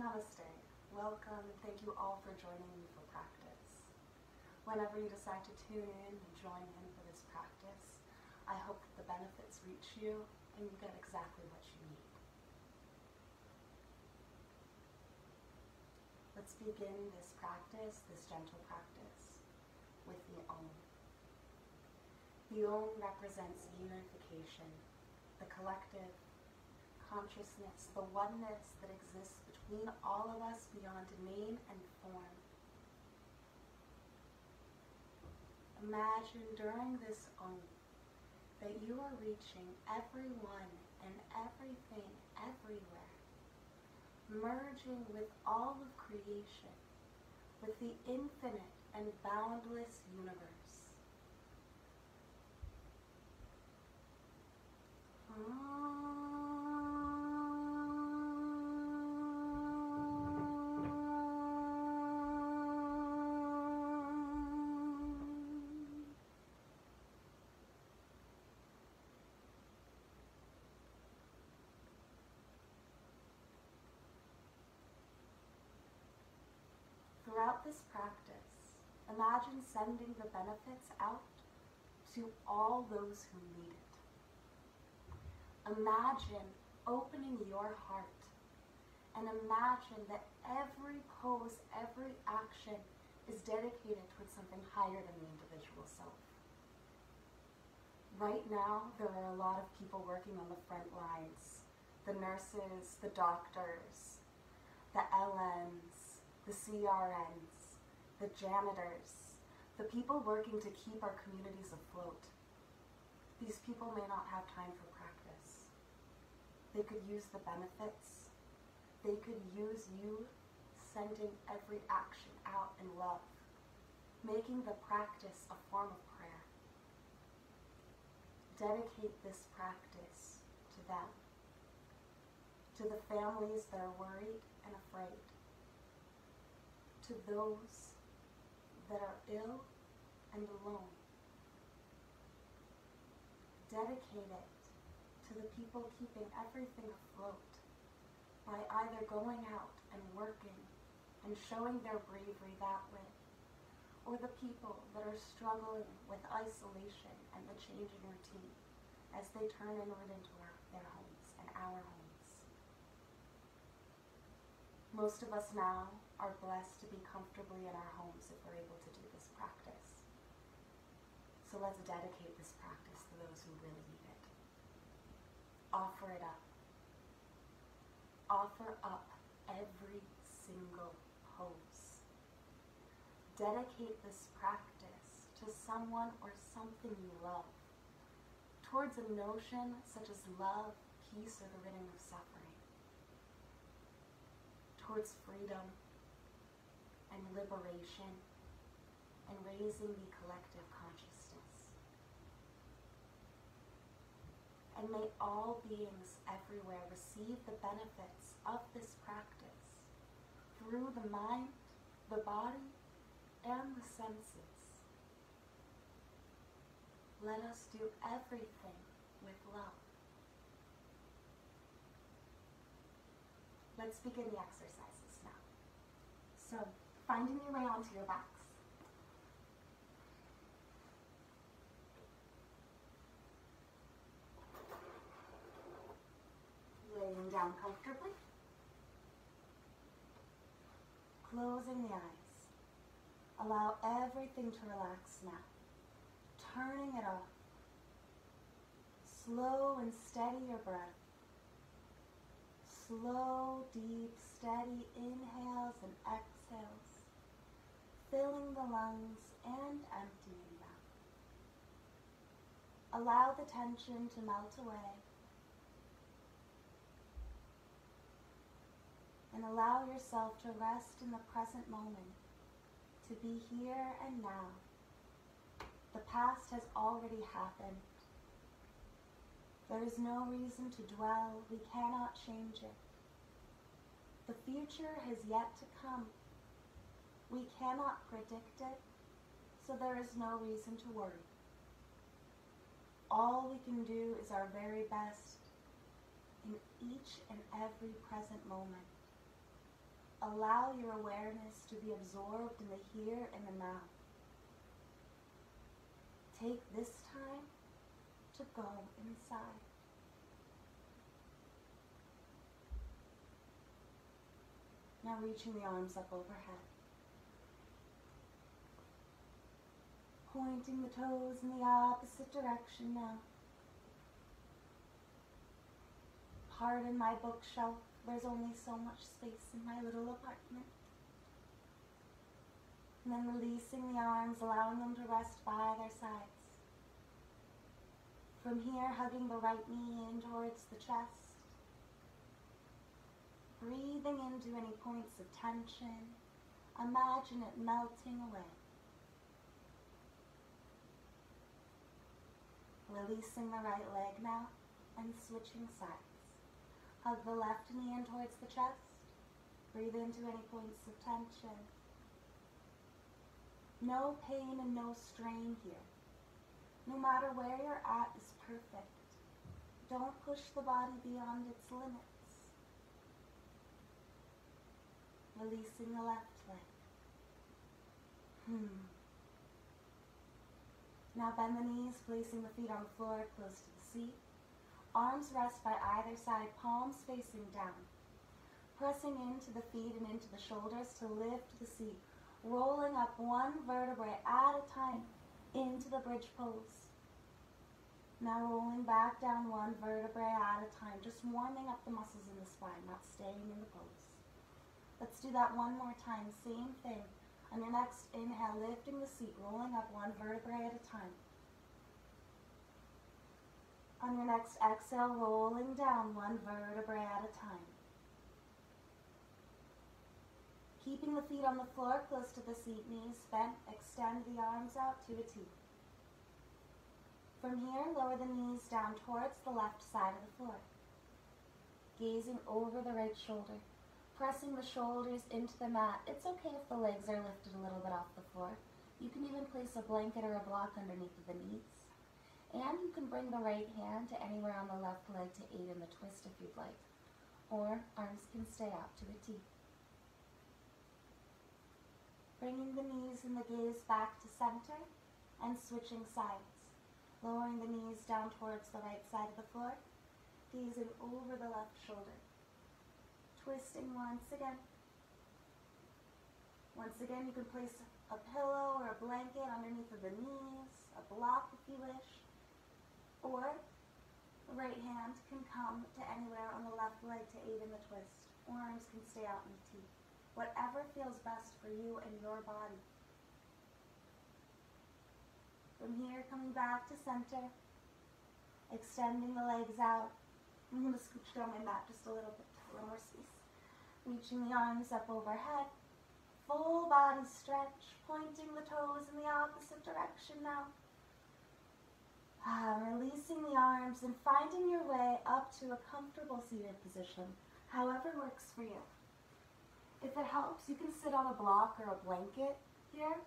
Namaste. Welcome and thank you all for joining me for practice. Whenever you decide to tune in and join in for this practice, I hope that the benefits reach you and you get exactly what you need. Let's begin this practice, this gentle practice, with the Om. The Om represents unification, the collective consciousness, the oneness that exists between all of us beyond name and form. Imagine during this Om that you are reaching everyone and everything everywhere, merging with all of creation, with the infinite and boundless universe. Throughout this practice, imagine sending the benefits out to all those who need it. Imagine opening your heart and imagine that every pose, every action is dedicated towards something higher than the individual self. Right now, there are a lot of people working on the front lines. The nurses, the doctors, the LMs, the CRNs, the janitors, the people working to keep our communities afloat. These people may not have time for practice. They could use the benefits. They could use you sending every action out in love, making the practice a form of prayer. Dedicate this practice to them, to the families that are worried and afraid, to those that are ill and alone. Dedicate it to the people keeping everything afloat by either going out and working and showing their bravery that way, or the people that are struggling with isolation and the changing routine as they turn inward into their homes and our homes. Most of us now are blessed to be comfortably in our homes if we're able to do this practice. So let's dedicate this practice to those who really need it. Offer it up. Offer up every single pose. Dedicate this practice to someone or something you love, towards a notion such as love, peace, or the ridding of suffering, towards freedom and liberation and raising the collective consciousness. And may all beings everywhere receive the benefits of this practice through the mind, the body, and the senses. Let us do everything with love. Let's begin the exercises now. So, finding your way onto your backs. Laying down comfortably. Closing the eyes. Allow everything to relax now. Turning it off. Slow and steady your breath. Slow, deep, steady inhales and exhales, filling the lungs and emptying them. Allow the tension to melt away, and allow yourself to rest in the present moment, to be here and now. The past has already happened. There is no reason to dwell. We cannot change it. The future has yet to come. We cannot predict it, so there is no reason to worry. All we can do is our very best in each and every present moment. allow your awareness to be absorbed in the here and the now. Take this time to go inside. Now reaching the arms up overhead. Pointing the toes in the opposite direction now. Pardon my bookshelf, there's only so much space in my little apartment. And then releasing the arms, allowing them to rest by their sides. From here, hugging the right knee in towards the chest. Breathing into any points of tension. Imagine it melting away. Releasing the right leg now and switching sides. Hug the left knee in towards the chest. Breathe into any points of tension. No pain and no strain here. No matter where you're at is perfect. Don't push the body beyond its limits. Releasing the left leg. Now bend the knees, placing the feet on the floor close to the seat. Arms rest by either side, palms facing down. Pressing into the feet and into the shoulders to lift the seat. Rolling up one vertebrae at a time into the bridge pose. Now rolling back down one vertebrae at a time, just warming up the muscles in the spine, not staying in the pose. Let's do that one more time, same thing. On your next inhale, lifting the seat, rolling up one vertebrae at a time. On your next exhale, rolling down one vertebrae at a time. Keeping the feet on the floor close to the seat, knees bent, extend the arms out to a T. From here, lower the knees down towards the left side of the floor. Gazing over the right shoulder, pressing the shoulders into the mat. It's okay if the legs are lifted a little bit off the floor. You can even place a blanket or a block underneath the knees. And you can bring the right hand to anywhere on the left leg to aid in the twist if you'd like. Or arms can stay out to a T. Bringing the knees and the gaze back to center and switching sides. Lowering the knees down towards the right side of the floor. Gazing over the left shoulder. Twisting once again. Once again, you can place a pillow or a blanket underneath of the knees, a block if you wish. Or the right hand can come to anywhere on the left leg to aid in the twist. Or arms can stay out in the T. Whatever feels best for you and your body. From here, coming back to center, extending the legs out. I'm going to scooch down my mat just a little bit, a little more space. Reaching the arms up overhead. Full body stretch, pointing the toes in the opposite direction now. Releasing the arms and finding your way up to a comfortable seated position, however works for you. If it helps, you can sit on a block or a blanket here.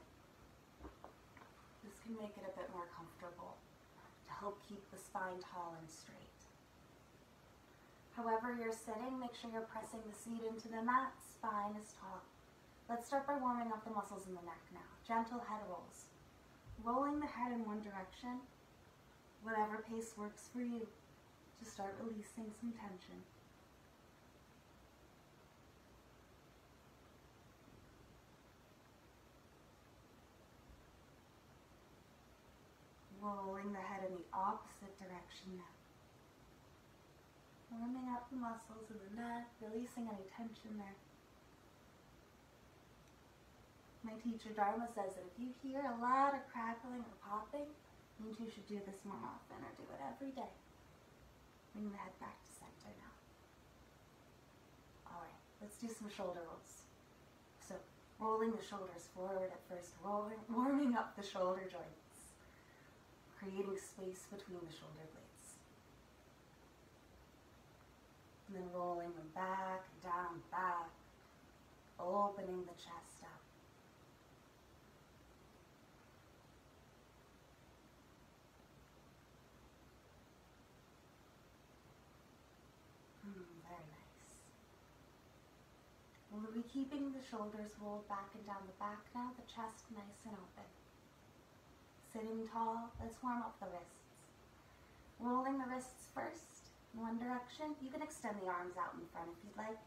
This can make it a bit more comfortable to help keep the spine tall and straight. However you're sitting, make sure you're pressing the seat into the mat, spine is tall. Let's start by warming up the muscles in the neck now. Gentle head rolls. Rolling the head in one direction, whatever pace works for you, to start releasing some tension. Rolling the head in the opposite direction now. Warming up the muscles in the neck, releasing any tension there. My teacher Dharma says that if you hear a lot of crackling or popping, means you should do this more often or do it every day. Bring the head back to center now. Alright, let's do some shoulder rolls. So, rolling the shoulders forward at first, warming up the shoulder joints, creating space between the shoulder blades. And then rolling them back, down, back, opening the chest up. Very nice. We'll be keeping the shoulders rolled back and down the back now, the chest nice and open. Sitting tall, let's warm up the wrists. Rolling the wrists first, in one direction. You can extend the arms out in front if you'd like.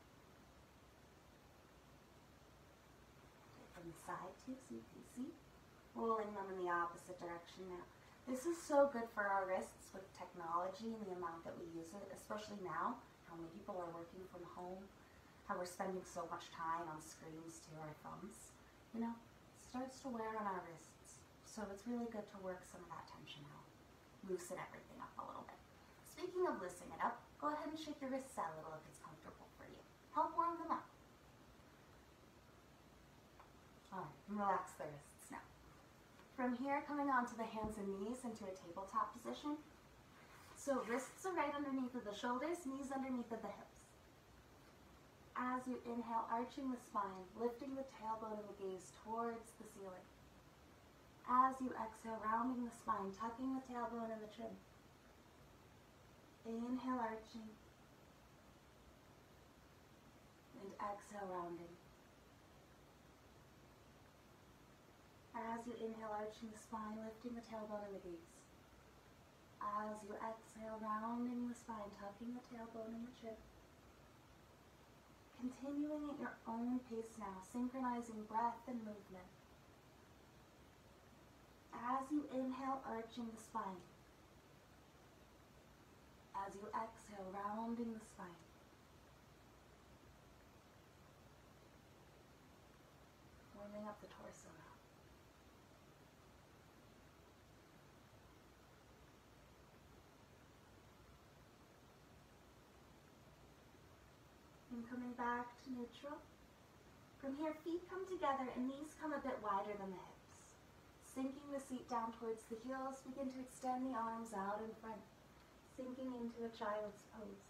From the side too, so you can see. Rolling them in the opposite direction now. This is so good for our wrists with technology and the amount that we use it, especially now, how many people are working from home, how we're spending so much time on screens to our thumbs. You know, it starts to wear on our wrists. So it's really good to work some of that tension out. Loosen everything up a little bit. Speaking of loosening it up, go ahead and shake your wrists out a little if it's comfortable for you. Help warm them up. Alright, and relax the wrists now. From here, coming onto the hands and knees into a tabletop position. So wrists are right underneath of the shoulders, knees underneath of the hips. As you inhale, arching the spine, lifting the tailbone and the gaze towards the ceiling. As you exhale, rounding the spine, tucking the tailbone and the chin. Inhale, arching. And exhale, rounding. As you inhale, arching the spine, lifting the tailbone and the gaze. As you exhale, rounding the spine, tucking the tailbone and the chin. Continuing at your own pace now, synchronizing breath and movement. As you inhale, arching the spine. As you exhale, rounding the spine. Warming up the torso now. And coming back to neutral. From here, feet come together and knees come a bit wider than the hips. Sinking the seat down towards the heels, begin to extend the arms out in front, sinking into a child's pose.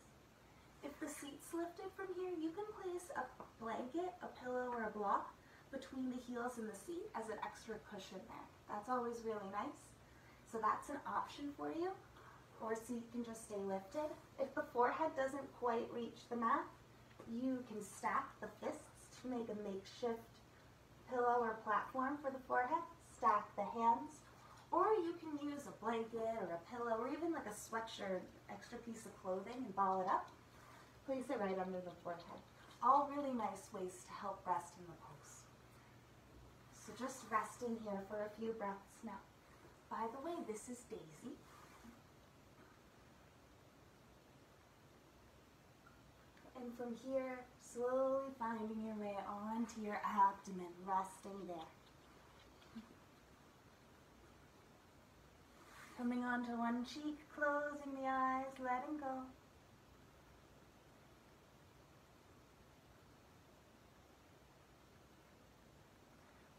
If the seat's lifted from here, you can place a blanket, a pillow, or a block between the heels and the seat as an extra cushion there. That's always really nice. So that's an option for you. Or so you can just stay lifted. If the forehead doesn't quite reach the mat, you can stack the fists to make a makeshift pillow or platform for the forehead. Stack the hands, or you can use a blanket or a pillow or even like a sweatshirt, extra piece of clothing, and ball it up. Place it right under the forehead. All really nice ways to help rest in the pose. So just resting here for a few breaths now. By the way, this is Daisy. And from here, slowly finding your way onto your abdomen, resting there. Coming onto one cheek, closing the eyes, letting go.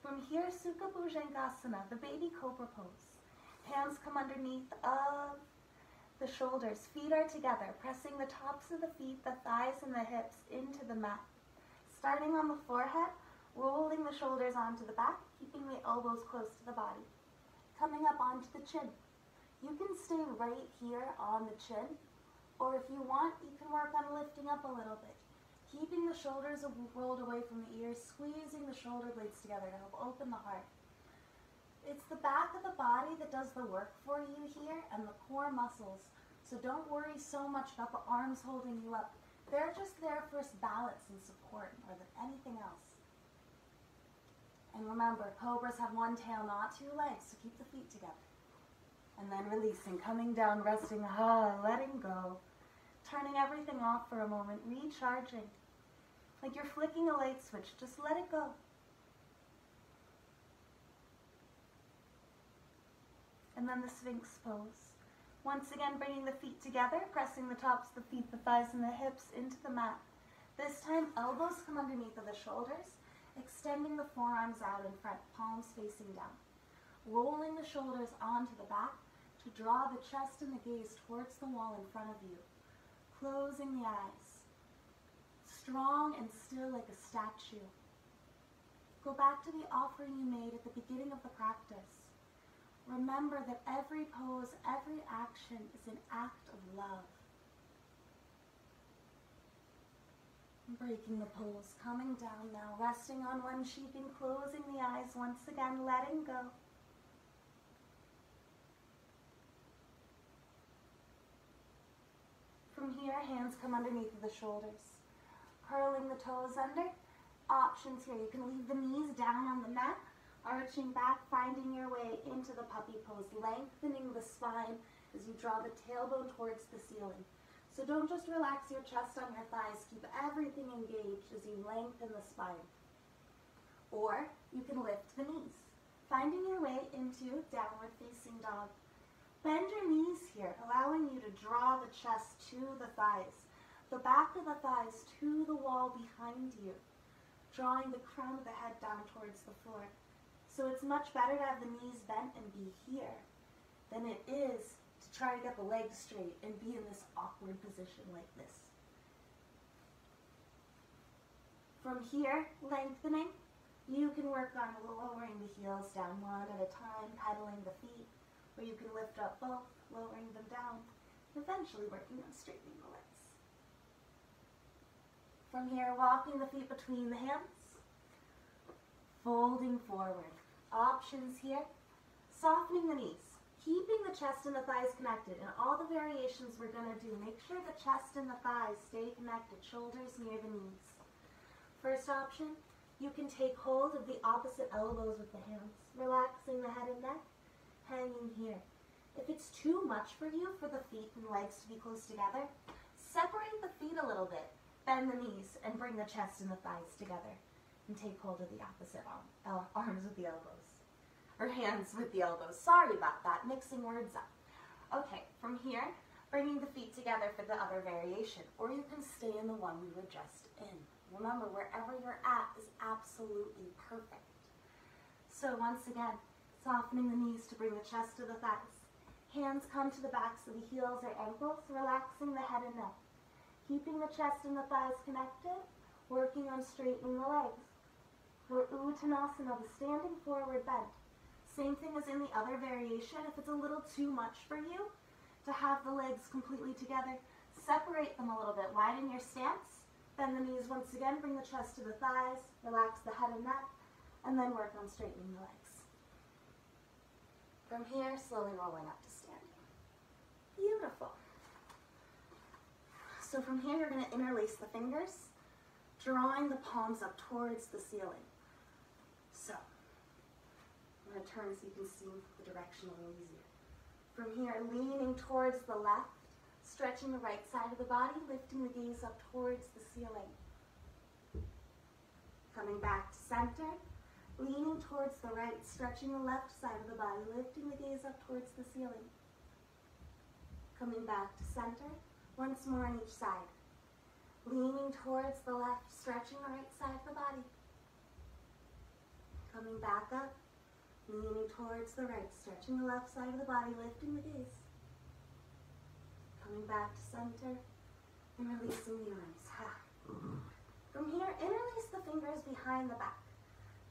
From here, Sukha Bhujangasana, the baby cobra pose. Hands come underneath of the shoulders. Feet are together, pressing the tops of the feet, the thighs, and the hips into the mat. Starting on the forehead, rolling the shoulders onto the back, keeping the elbows close to the body. Coming up onto the chin. You can stay right here on the chin, or if you want, you can work on lifting up a little bit. Keeping the shoulders rolled away from the ears, squeezing the shoulder blades together to help open the heart. It's the back of the body that does the work for you here, and the core muscles. So don't worry so much about the arms holding you up. They're just there for balance and support more than anything else. And remember, cobras have one tail, not two legs, so keep the feet together. And then releasing, coming down, resting, letting go. Turning everything off for a moment, recharging. Like you're flicking a light switch, just let it go. And then the Sphinx pose. Once again, bringing the feet together, pressing the tops of the feet, the thighs, and the hips into the mat. This time, elbows come underneath of the shoulders, extending the forearms out in front, palms facing down. Rolling the shoulders onto the back to draw the chest and the gaze towards the wall in front of you. Closing the eyes. Strong and still like a statue. Go back to the offering you made at the beginning of the practice. Remember that every pose, every action is an act of love. Breaking the pose, coming down now, resting on one cheek and closing the eyes once again, letting go. From here, hands come underneath the shoulders, curling the toes under. Options here, you can leave the knees down on the mat, arching back, finding your way into the puppy pose, lengthening the spine as you draw the tailbone towards the ceiling. So don't just relax your chest on your thighs, keep everything engaged as you lengthen the spine. Or you can lift the knees, finding your way into downward facing dog. Bend your knees here, allowing you to draw the chest to the thighs, the back of the thighs to the wall behind you, drawing the crown of the head down towards the floor. So it's much better to have the knees bent and be here than it is to try to get the legs straight and be in this awkward position like this. From here, lengthening, you can work on lowering the heels down one at a time, pedaling the feet, or you can lift up both, lowering them down, eventually working on straightening the legs. From here, walking the feet between the hands, folding forward. Options here, softening the knees, keeping the chest and the thighs connected. In all the variations we're going to do, make sure the chest and the thighs stay connected, shoulders near the knees. First option, you can take hold of the opposite elbows with the hands, relaxing the head and neck, hanging here. If it's too much for you for the feet and legs to be close together, separate the feet a little bit, bend the knees, and bring the chest and the thighs together. And take hold of the opposite arms with the elbows. Or hands with the elbows. Sorry about that, mixing words up. Okay, from here, bringing the feet together for the other variation. Or you can stay in the one we were just in. Remember, wherever you're at is absolutely perfect. So once again, softening the knees to bring the chest to the thighs. Hands come to the backs of the heels or ankles, relaxing the head and neck. Keeping the chest and the thighs connected, working on straightening the legs. For Uttanasana, the standing forward bend. Same thing as in the other variation. If it's a little too much for you to have the legs completely together, separate them a little bit. Widen your stance. Bend the knees once again. Bring the chest to the thighs. Relax the head and neck. And then work on straightening the legs. From here, slowly rolling up to standing. Beautiful. So from here, you're going to interlace the fingers, drawing the palms up towards the ceiling. So, I'm going to turn so you can see the direction a little easier. From here, leaning towards the left, stretching the right side of the body, lifting the gaze up towards the ceiling. Coming back to center, leaning towards the right, stretching the left side of the body, lifting the gaze up towards the ceiling. Coming back to center, once more on each side. Leaning towards the left, stretching the right side of the body. Coming back up, leaning towards the right, stretching the left side of the body, lifting the gaze. Coming back to center and releasing the arms. From here, interlace the fingers behind the back.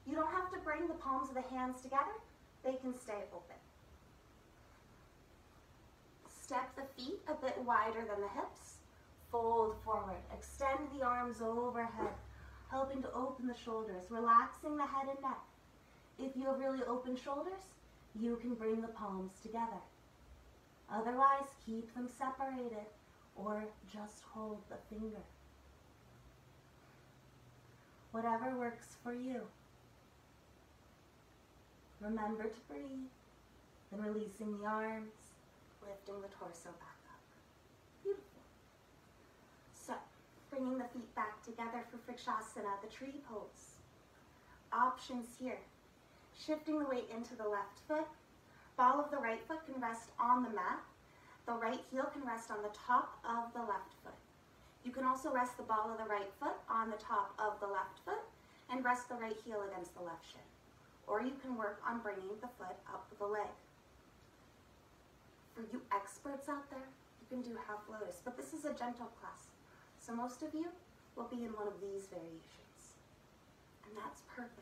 You don't have to bring the palms of the hands together. They can stay open. Step the feet a bit wider than the hips. Fold forward. Extend the arms overhead, helping to open the shoulders, relaxing the head and neck. If you have really open shoulders, you can bring the palms together. Otherwise, keep them separated or just hold the finger. Whatever works for you. Remember to breathe, then releasing the arms, lifting the torso back up. Beautiful. So, bringing the feet back together for Vrikshasana, the tree pose. Options here. Shifting the weight into the left foot. Ball of the right foot can rest on the mat. The right heel can rest on the top of the left foot. You can also rest the ball of the right foot on the top of the left foot and rest the right heel against the left shin. Or you can work on bringing the foot up the leg. For you experts out there, you can do half lotus, but this is a gentle class. So most of you will be in one of these variations. And that's perfect.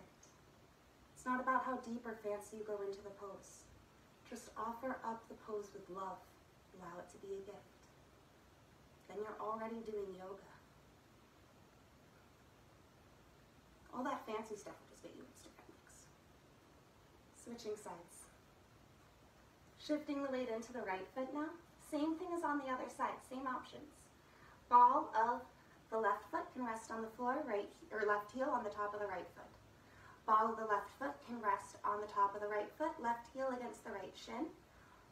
It's not about how deep or fancy you go into the pose. Just offer up the pose with love. Allow it to be a gift. Then you're already doing yoga. All that fancy stuff will just get you extra legs. Switching sides. Shifting the weight into the right foot now. Same thing as on the other side, same options. Ball of the left foot can rest on the floor, left heel on the top of the right foot. Ball of the left foot can rest on the top of the right foot, left heel against the right shin,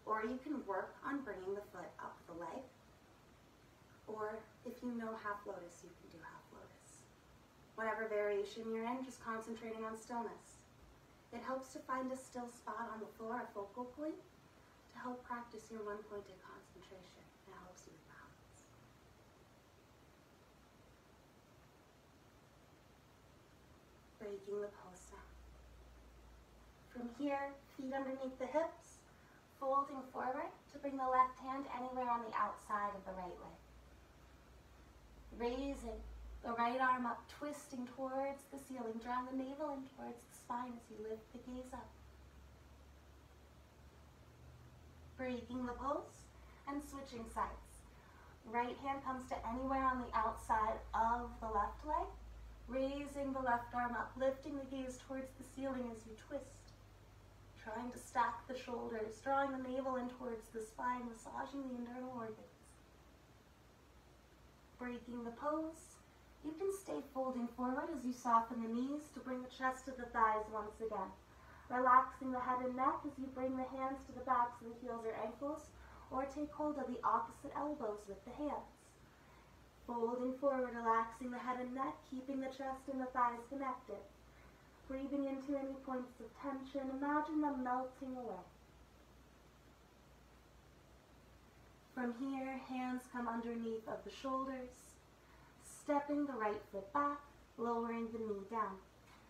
or you can work on bringing the foot up the leg. Or if you know half lotus, you can do half lotus. Whatever variation you're in, just concentrating on stillness. It helps to find a still spot on the floor, a focal point, to help practice your one-pointed concentration. It helps you with balance. Breaking the pose now. From here, feet underneath the hips, folding forward to bring the left hand anywhere on the outside of the right leg. Raising the right arm up, twisting towards the ceiling, drawing the navel in towards the spine as you lift the gaze up. Breaking the pose and switching sides. Right hand comes to anywhere on the outside of the left leg. Raising the left arm up, lifting the gaze towards the ceiling as you twist. Trying to stack the shoulders, drawing the navel in towards the spine, massaging the internal organs. Breaking the pose. You can stay folding forward as you soften the knees to bring the chest to the thighs once again. Relaxing the head and neck as you bring the hands to the backs of the heels or ankles, or take hold of the opposite elbows with the hands. Folding forward, relaxing the head and neck, keeping the chest and the thighs connected. Breathing into any points of tension, imagine them melting away. From here, hands come underneath of the shoulders, stepping the right foot back, lowering the knee down.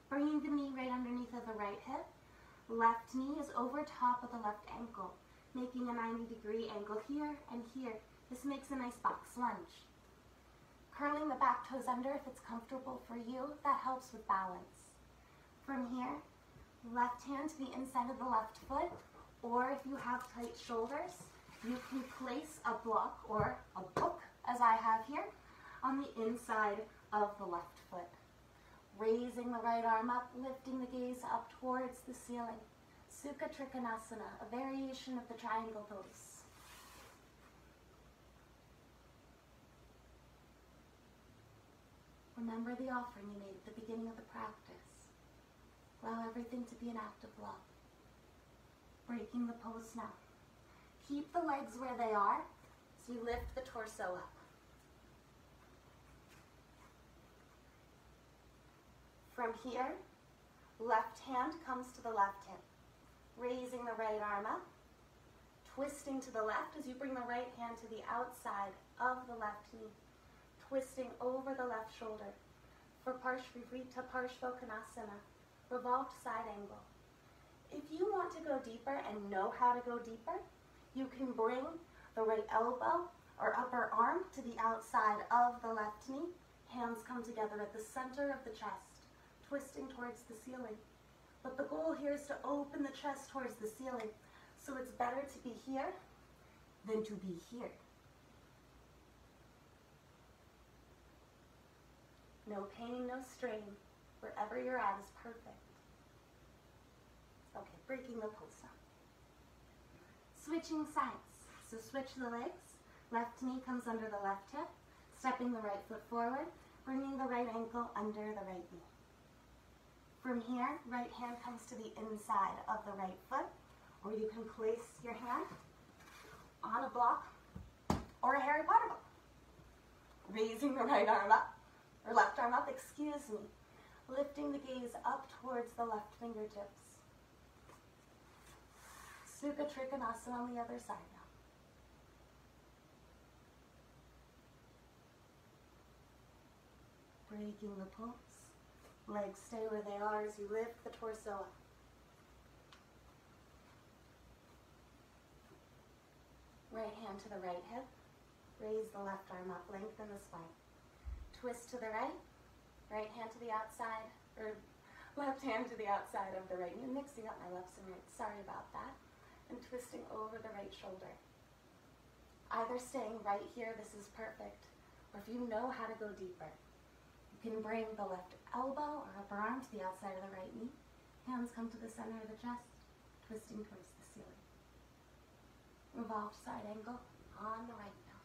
Bringing the knee right underneath of the right hip. Left knee is over top of the left ankle, making a 90-degree angle here and here. This makes a nice box lunge. Curling the back toes under if it's comfortable for you, that helps with balance. From here, left hand to the inside of the left foot, or if you have tight shoulders, you can place a block or a book, as I have here, on the inside of the left foot. Raising the right arm up, lifting the gaze up towards the ceiling. Sukha Trikonasana, a variation of the triangle pose. Remember the offering you made at the beginning of the practice. Allow everything to be an act of love. Breaking the pose now. Keep the legs where they are as you lift the torso up. From here, left hand comes to the left hip. Raising the right arm up, twisting to the left as you bring the right hand to the outside of the left knee, twisting over the left shoulder for Parshvivrita Parshvottanasana, revolved side angle. If you want to go deeper and know how to go deeper, you can bring the right elbow or upper arm to the outside of the left knee. Hands come together at the center of the chest, twisting towards the ceiling. But the goal here is to open the chest towards the ceiling. So it's better to be here than to be here. No pain, no strain. Wherever you're at is perfect. Okay, breaking the pose now. Switching sides. So switch the legs. Left knee comes under the left hip. Stepping the right foot forward. Bringing the right ankle under the right knee. From here, right hand comes to the inside of the right foot, or you can place your hand on a block or a Harry Potter book. Raising the right arm up, or left arm up, excuse me. Lifting the gaze up towards the left fingertips. Sukha Trikonasana on the other side now. Breaking the pose. Legs stay where they are as you lift the torso up. Right hand to the right hip. Raise the left arm up, lengthen the spine. Twist to the right. Right hand to the outside, or left hand to the outside of the right knee. Mixing up my lefts and rights, sorry about that. And twisting over the right shoulder. Either staying right here, this is perfect, or if you know how to go deeper, You can bring the left elbow or upper arm to the outside of the right knee. Hands come to the center of the chest, twisting towards the ceiling. Revolved side angle on the right now.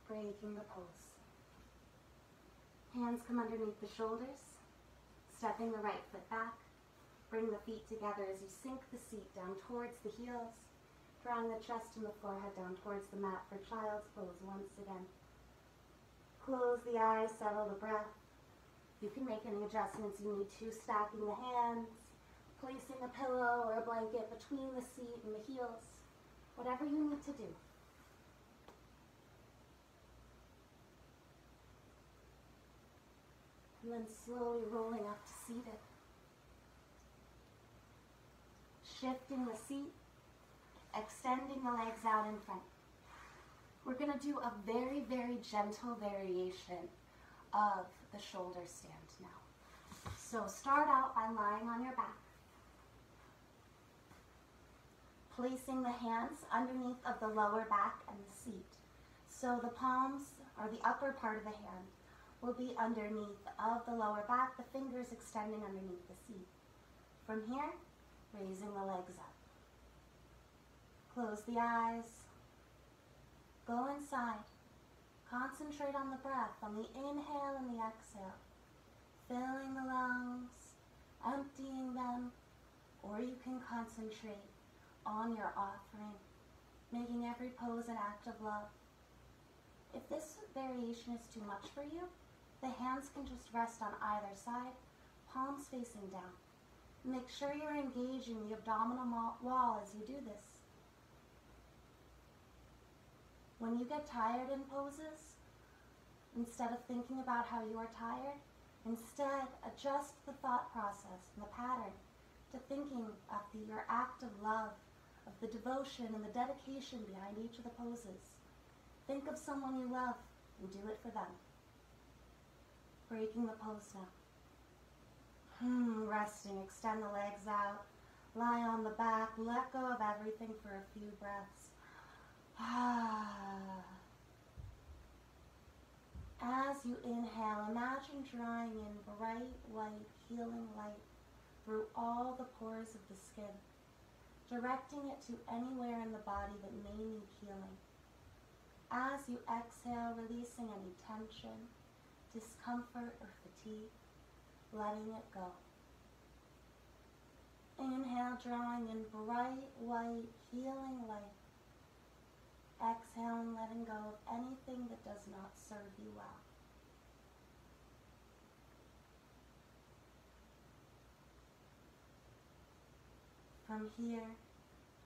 Breaking the pose. Hands come underneath the shoulders, stepping the right foot back. Bring the feet together as you sink the seat down towards the heels, drawing the chest and the forehead down towards the mat for child's pose once again. Close the eyes, settle the breath. You can make any adjustments you need to, stacking the hands, placing a pillow or a blanket between the seat and the heels, whatever you need to do. And then slowly rolling up to seated. Shifting the seat, extending the legs out in front. We're going to do a very, very gentle variation of the shoulder stand now. So start out by lying on your back. Placing the hands underneath of the lower back and the seat. So the palms, or the upper part of the hand, will be underneath of the lower back, the fingers extending underneath the seat. From here, raising the legs up. Close the eyes. Go inside. Concentrate on the breath, on the inhale and the exhale. Filling the lungs, emptying them, or you can concentrate on your offering, making every pose an act of love. If this variation is too much for you, the hands can just rest on either side, palms facing down. Make sure you're engaging the abdominal wall as you do this. When you get tired in poses, instead of thinking about how you are tired, instead adjust the thought process and the pattern to thinking of your act of love, of the devotion and the dedication behind each of the poses. Think of someone you love and do it for them. Breaking the pose now. Resting, extend the legs out, lie on the back, let go of everything for a few breaths. As you inhale, imagine drawing in bright, white, healing light through all the pores of the skin, directing it to anywhere in the body that may need healing. As you exhale, releasing any tension, discomfort, or fatigue, letting it go. Inhale, drawing in bright, white, healing light. Exhaling, letting go of anything that does not serve you well. From here,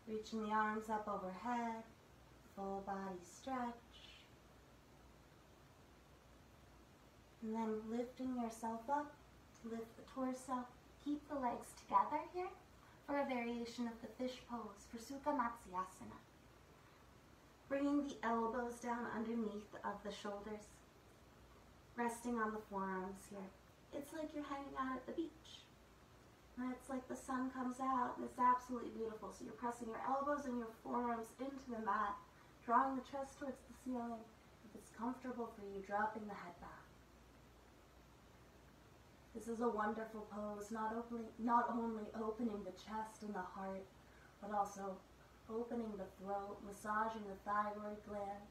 reaching the arms up overhead, full body stretch. And then lifting yourself up to lift the torso. Keep the legs together here for a variation of the fish pose for Sukha Matsyasana. Bringing the elbows down underneath of the shoulders. Resting on the forearms here. It's like you're hanging out at the beach. And it's like the sun comes out and it's absolutely beautiful. So you're pressing your elbows and your forearms into the mat, drawing the chest towards the ceiling. If it's comfortable for you, dropping the head back. This is a wonderful pose, not only opening the chest and the heart, but also opening the throat, massaging the thyroid gland,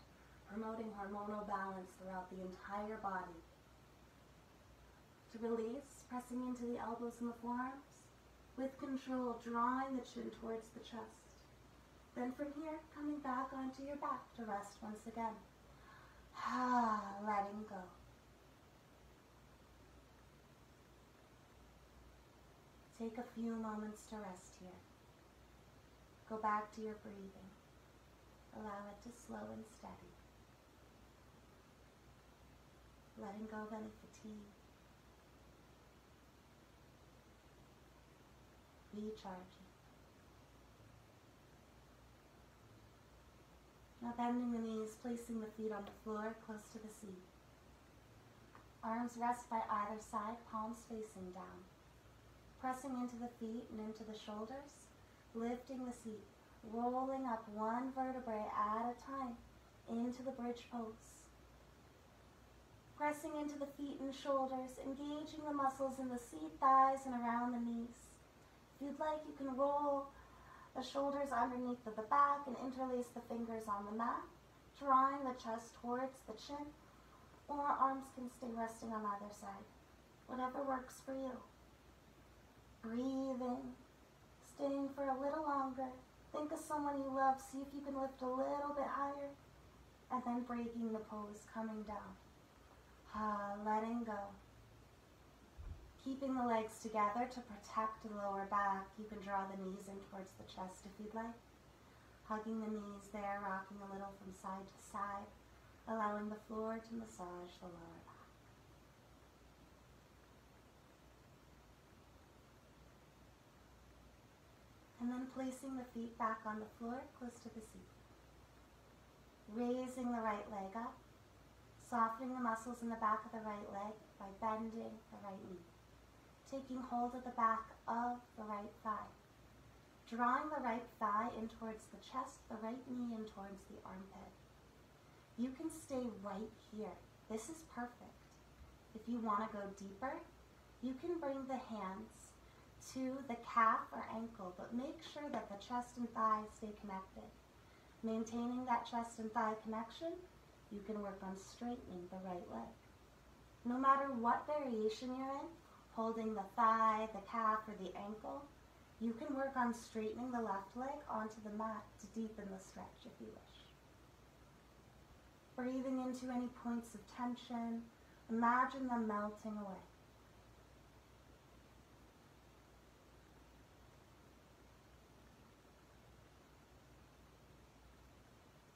promoting hormonal balance throughout the entire body. To release, pressing into the elbows and the forearms, with control, drawing the chin towards the chest. Then from here, coming back onto your back to rest once again. Letting go. Take a few moments to rest here. Go back to your breathing. Allow it to slow and steady. Letting go of any fatigue. Recharging. Now bending the knees, placing the feet on the floor close to the seat. Arms rest by either side, palms facing down. Pressing into the feet and into the shoulders, lifting the seat, rolling up one vertebrae at a time. into the bridge pose. Pressing into the feet and shoulders, engaging the muscles in the seat, thighs, and around the knees. If you'd like, you can roll the shoulders underneath the back and interlace the fingers on the mat, drawing the chest towards the chin, or arms can stay resting on either side. Whatever works for you. Breathing, staying for a little longer. Think of someone you love, see if you can lift a little bit higher, and then breaking the pose, coming down. Letting go. Keeping the legs together to protect the lower back. You can draw the knees in towards the chest if you'd like. Hugging the knees there, rocking a little from side to side, allowing the floor to massage the lower back. And then placing the feet back on the floor, close to the seat. Raising the right leg up, softening the muscles in the back of the right leg by bending the right knee. Taking hold of the back of the right thigh. Drawing the right thigh in towards the chest, the right knee in towards the armpit. You can stay right here. This is perfect. If you want to go deeper, you can bring the hands to the calf or ankle, but make sure that the chest and thighs stay connected. Maintaining that chest and thigh connection, you can work on straightening the right leg. No matter what variation you're in, holding the thigh, the calf, or the ankle, you can work on straightening the left leg onto the mat to deepen the stretch if you wish. Breathing into any points of tension, imagine them melting away.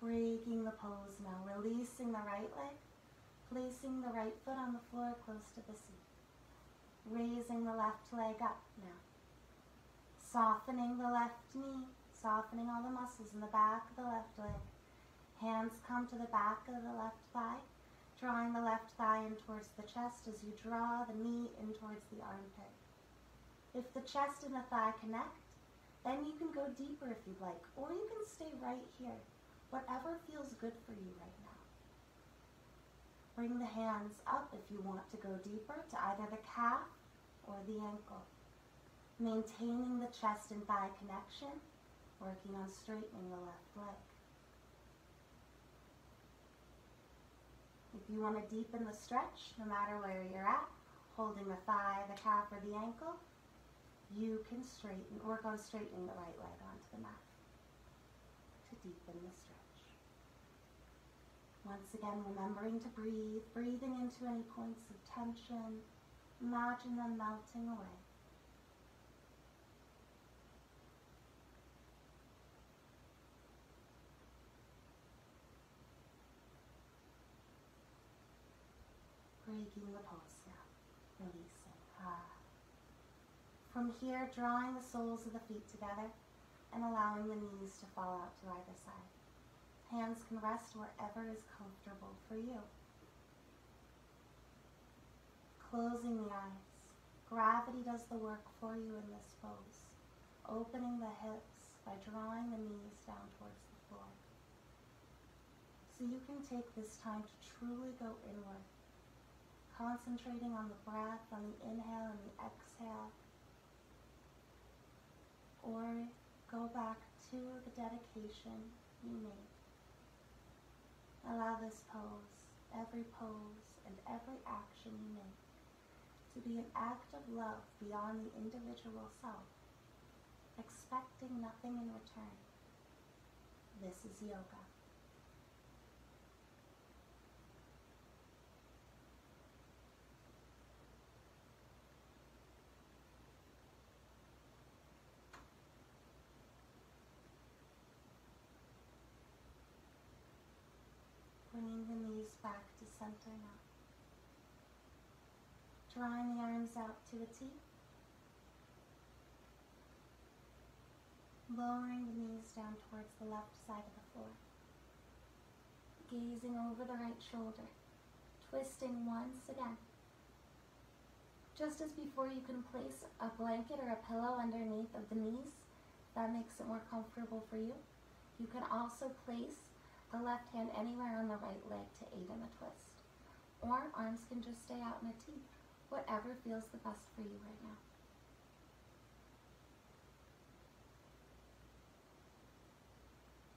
Breaking the pose now, releasing the right leg, placing the right foot on the floor close to the seat. Raising the left leg up now. Softening the left knee, softening all the muscles in the back of the left leg. Hands come to the back of the left thigh, drawing the left thigh in towards the chest as you draw the knee in towards the armpit. If the chest and the thigh connect, then you can go deeper if you'd like, or you can stay right here. Whatever feels good for you right now. Bring the hands up if you want to go deeper to either the calf or the ankle. Maintaining the chest and thigh connection, working on straightening the left leg. If you want to deepen the stretch, no matter where you're at, holding the thigh, the calf, or the ankle, you can work on straightening the right leg onto the mat to deepen the stretch. Once again, remembering to breathe, breathing into any points of tension. Imagine them melting away. Breaking the pose now, releasing. From here, drawing the soles of the feet together and allowing the knees to fall out to either side. Hands can rest wherever is comfortable for you. Closing the eyes. Gravity does the work for you in this pose. Opening the hips by drawing the knees down towards the floor. So you can take this time to truly go inward, concentrating on the breath, on the inhale and the exhale, or go back to the dedication you made. Allow this pose, every pose, and every action you make to be an act of love beyond the individual self, expecting nothing in return. This is yoga. Bringing the knees back to center now. Drawing the arms out to a T. Lowering the knees down towards the left side of the floor. Gazing over the right shoulder. Twisting once again. Just as before, you can place a blanket or a pillow underneath of the knees. That makes it more comfortable for you. You can also place the left hand anywhere on the right leg to aid in the twist. Or arms can just stay out in a T, whatever feels the best for you right now.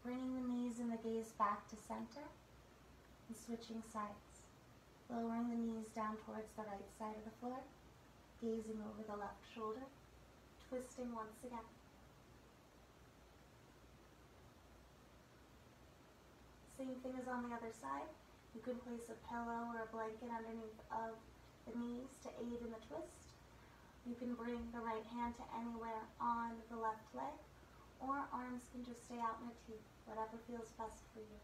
Bringing the knees and the gaze back to center and switching sides. Lowering the knees down towards the right side of the floor, gazing over the left shoulder, twisting once again. Same thing as on the other side. You can place a pillow or a blanket underneath of the knees to aid in the twist. You can bring the right hand to anywhere on the left leg, or arms can just stay out in a T, whatever feels best for you.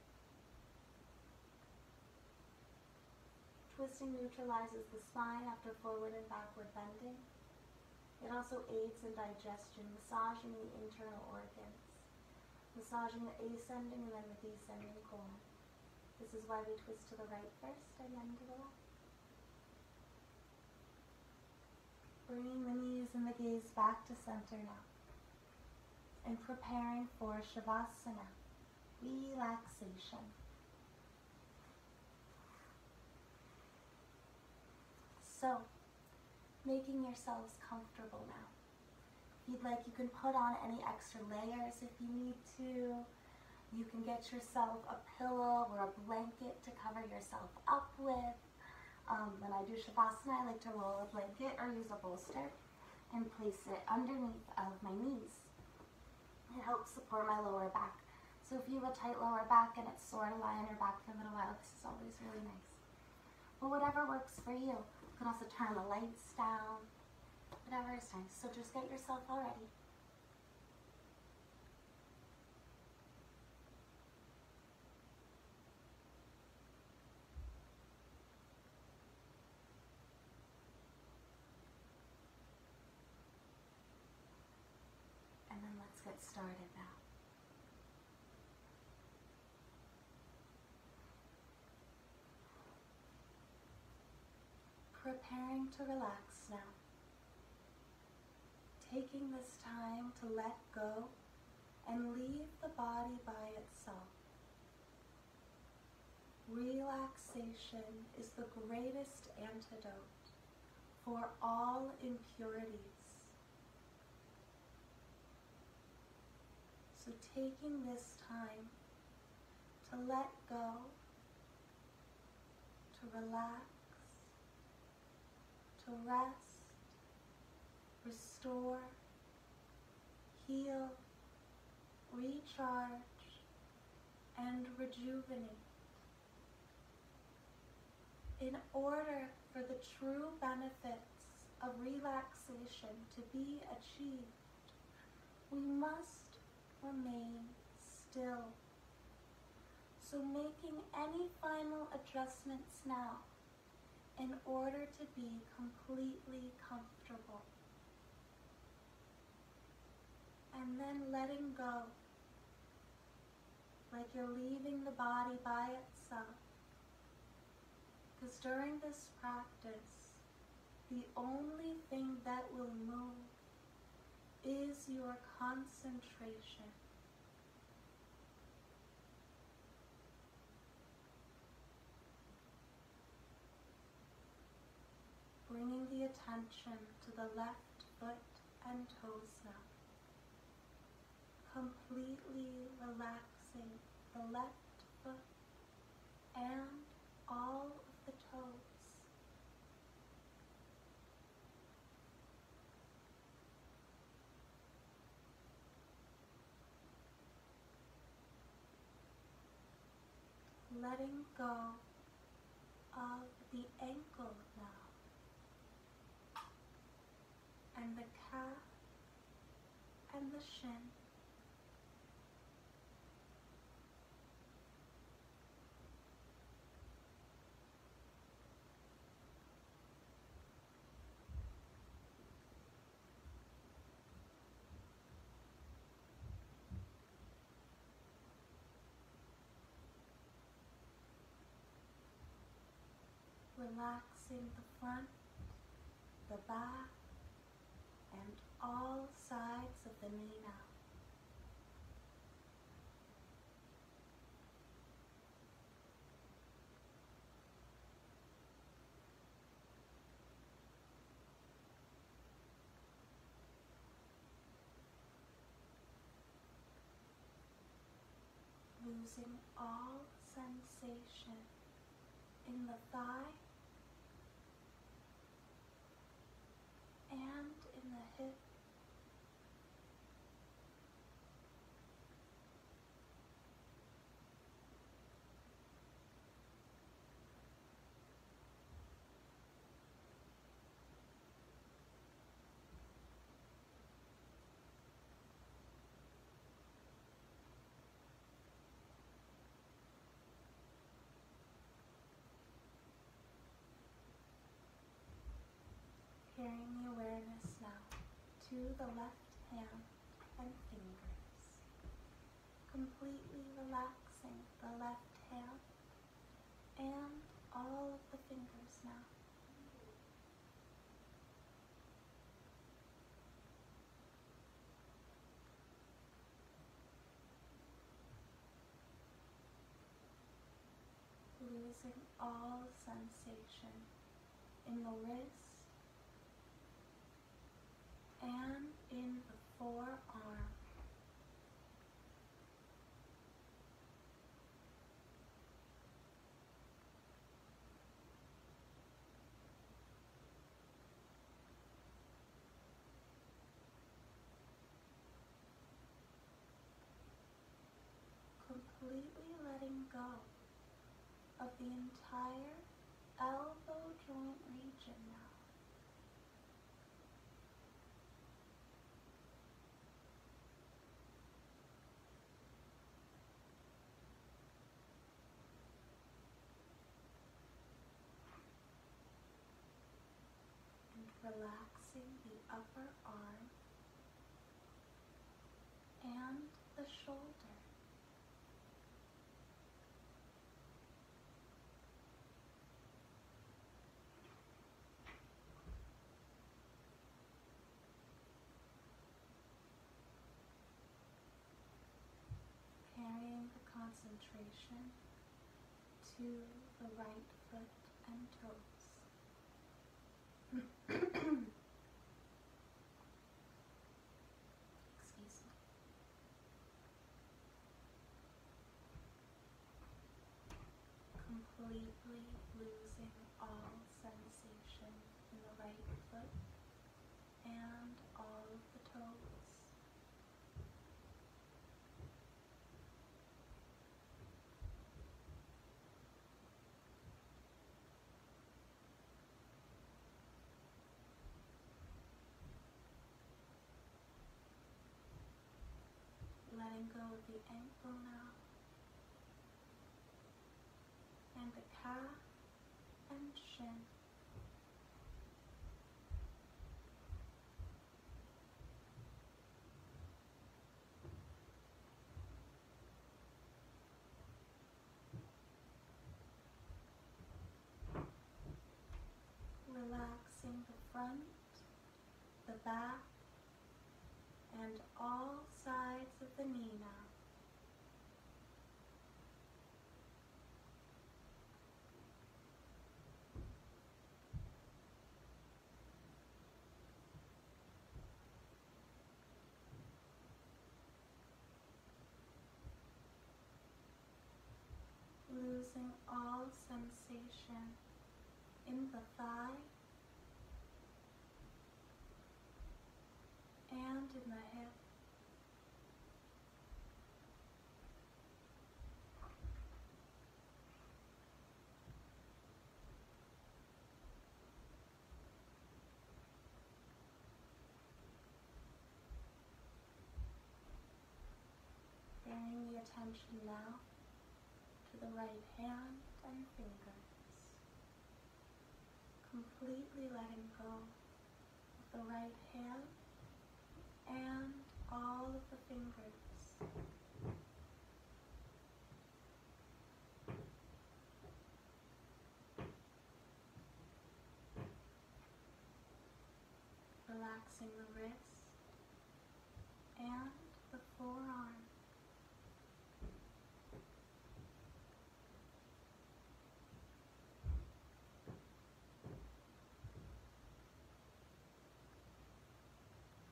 Twisting neutralizes the spine after forward and backward bending. It also aids in digestion, massaging the internal organs, massaging the ascending and then the descending colon. This is why we twist to the right first and then to the left. Bringing the knees and the gaze back to center now. And preparing for Shavasana, relaxation. So, making yourselves comfortable now. If you'd like, you can put on any extra layers if you need to. You can get yourself a pillow or a blanket to cover yourself up with. When I do Shavasana, I like to roll a blanket or use a bolster and place it underneath of my knees. It helps support my lower back. So if you have a tight lower back and it's sore to lie on your back for a little while, this is always really nice. But whatever works for you. You can also turn the lights down, whatever is nice. So just get yourself all ready. And then let's get started now. Preparing to relax now. Taking this time to let go and leave the body by itself. Relaxation is the greatest antidote for all impurities. So taking this time to let go, to relax, to rest, restore, heal, recharge, and rejuvenate. In order for the true benefits of relaxation to be achieved, we must remain still. So making any final adjustments now in order to be completely comfortable. And then letting go, like you're leaving the body by itself. Because during this practice, the only thing that will move is your concentration. Bringing the attention to the left foot and toes now. Completely relaxing the left foot and all of the toes. Letting go of the ankle now. And the calf and the shin. Relaxing the front, the back, and all sides of the knee now. losing all sensation in the thigh and in the hip. Carrying the awareness now to the left hand and fingers, completely relaxing the left hand and all of the fingers now. Losing all sensation in the wrist and in the forearm. Completely letting go of the entire elbow joint region now. And relaxing the upper arm and the shoulder. Carrying the concentration to the right foot and toes. Excuse me. Completely losing all sensation in the right foot and all of the toes. Letting go of the ankle now, and the calf and shin. Relaxing the front, the back, and all sides of the knee now. Losing all sensation in the thigh and in the hip. Bringing the attention now to the right hand and fingers. Completely letting go of the right hand and all of the fingers. Relaxing the wrist and the forearm.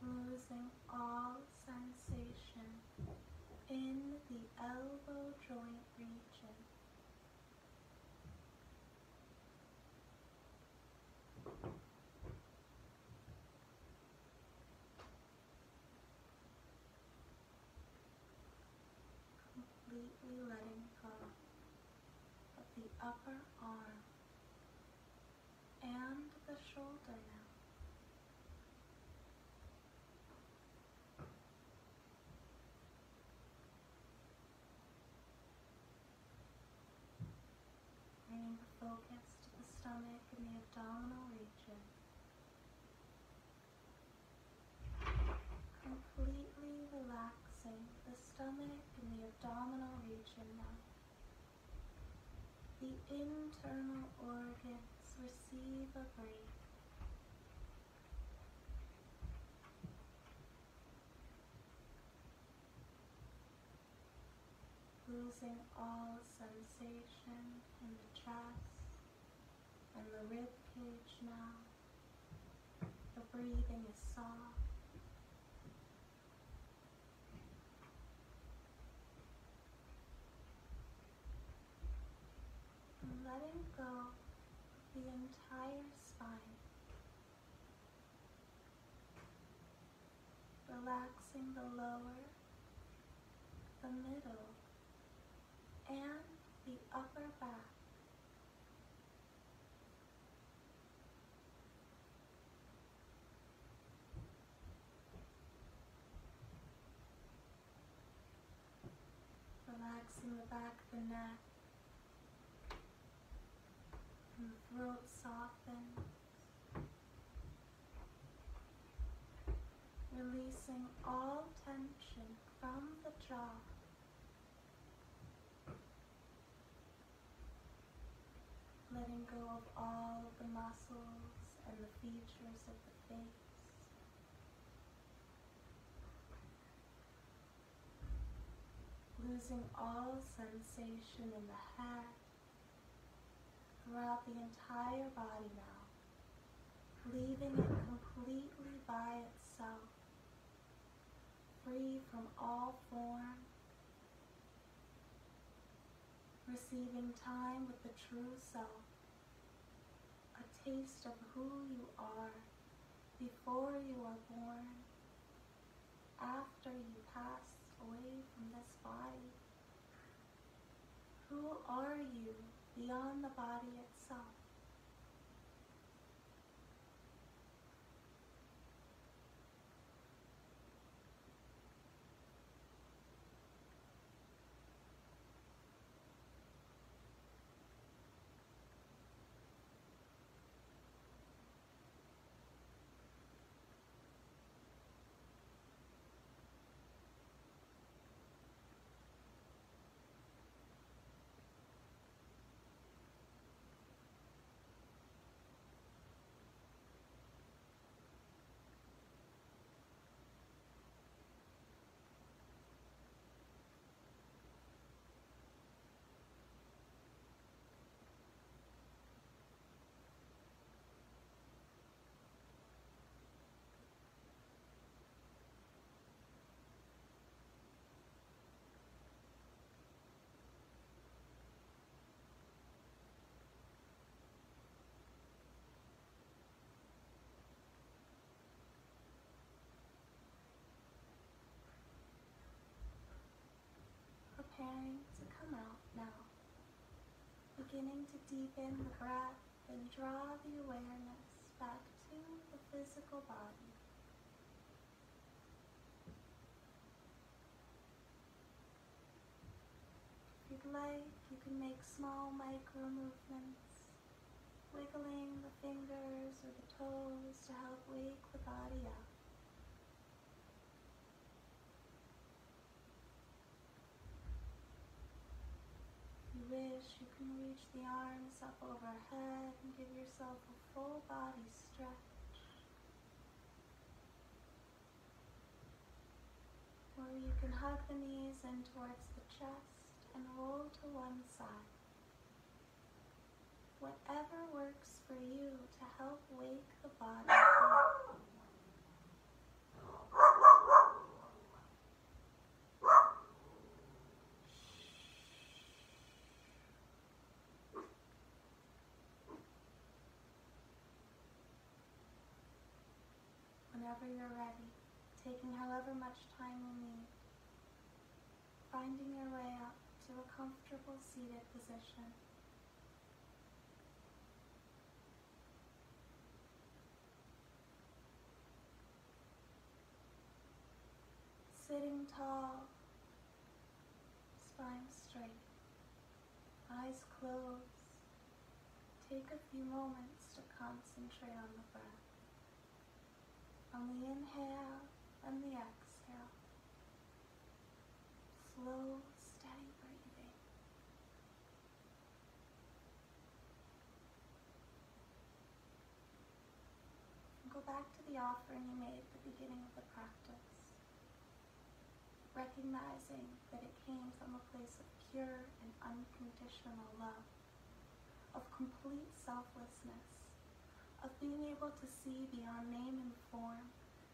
Losing all sensation in the elbow joint completely letting go of the upper arm and the shoulder now. Bringing the focus to the stomach and the abdominal region. Completely relaxing the stomach and the abdominal region now. The internal organs receive a break. Losing all sensation in the chest and the rib cage now. The breathing is soft. And letting go of the entire spine. Relaxing the lower, the middle, and the upper back. Relaxing the back of the neck, and the throat softens. Releasing all tension from the jaw. Letting go of all of the muscles and the features of the face. Losing all sensation in the head, throughout the entire body now. Leaving it completely by itself. Free from all form, receiving time with the true self, a taste of who you are before you are born, after you pass away from this body. Who are you beyond the body itself? Preparing to come out now. Beginning to deepen the breath and draw the awareness back to the physical body. If you'd like, you can make small micro movements, wiggling the fingers or the toes to help wake the body up. Wish you can reach the arms up overhead and give yourself a full body stretch. Or you can hug the knees in towards the chest and roll to one side. Whatever works for you to help wake the body up. Whenever you're ready, taking however much time you need, finding your way up comfortable seated position. Sitting tall, spine straight, eyes closed. Take a few moments to concentrate on the breath, on the inhale and the exhale. Slow, steady breathing. Go back to the offering you made at the beginning of the practice, recognizing that it came from a place of pure and unconditional love, of complete selflessness, of being able to see beyond name and form,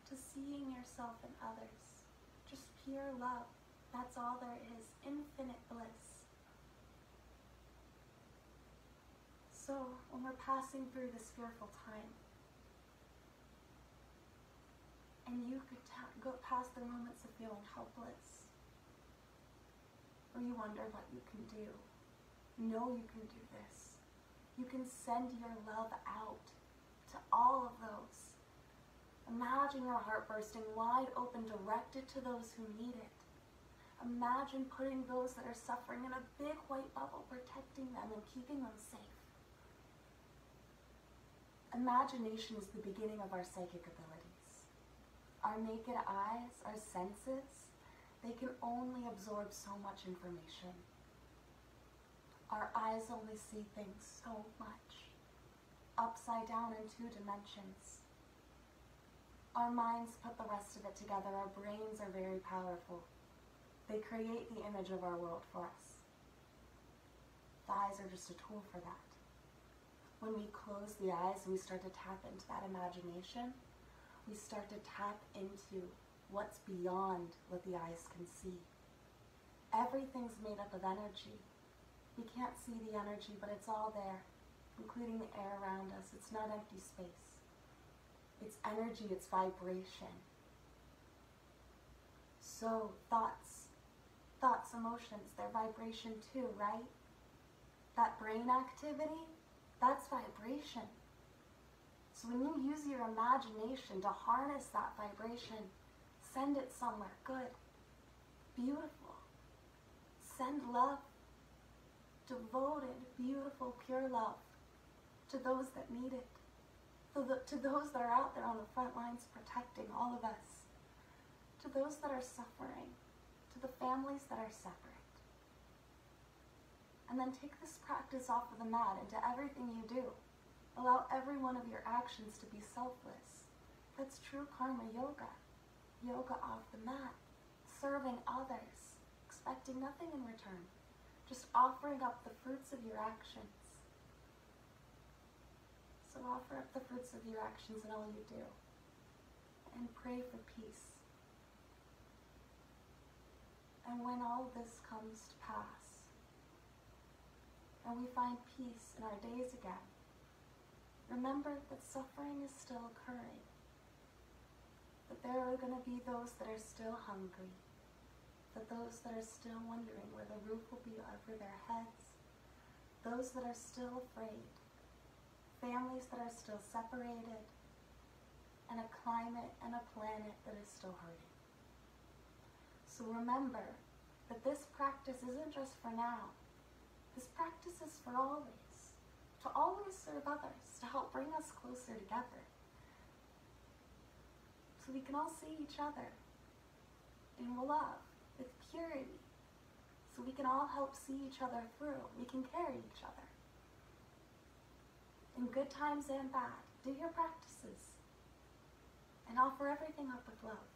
to seeing yourself and others. Just pure love. That's all there is. Infinite bliss. So when we're passing through this fearful time, and you could go past the moments of feeling helpless, or you wonder what you can do, know you can do this. You can send your love out to all of those. Imagine your heart bursting wide open, directed to those who need it. Imagine putting those that are suffering in a big white bubble, protecting them and keeping them safe. Imagination is the beginning of our psychic abilities. Our naked eyes, our senses, they can only absorb so much information. Our eyes only see things so much, upside down in 2 dimensions. Our minds put the rest of it together. Our brains are very powerful. They create the image of our world for us. The eyes are just a tool for that. When we close the eyes and we start to tap into that imagination, we start to tap into what's beyond what the eyes can see. Everything's made up of energy. We can't see the energy, but it's all there, including the air around us. It's not empty space. It's energy, it's vibration. So thoughts, emotions, they're vibration too, right? That brain activity, that's vibration. So when you use your imagination to harness that vibration, send it somewhere good, beautiful. Send love, devoted, beautiful, pure love to those that need it, to those that are out there on the front lines protecting all of us, to those that are suffering, to the families that are separate. And then take this practice off of the mat into everything you do. Allow every one of your actions to be selfless. That's true karma yoga. Yoga off the mat, serving others, expecting nothing in return, just offering up the fruits of your actions. So offer up the fruits of your actions in all you do, and pray for peace. And when all this comes to pass, and we find peace in our days again, remember that suffering is still occurring, that there are going to be those that are still hungry, that those that are still wondering where the roof will be over their heads, those that are still afraid, families that are still separated, and a climate and a planet that is still hurting. So remember that this practice isn't just for now. This practice is for always, to always serve others, to help bring us closer together, so we can all see each other in love, with purity, so we can all help see each other through. We can carry each other. In good times and bad, do your practices, and offer everything up with love.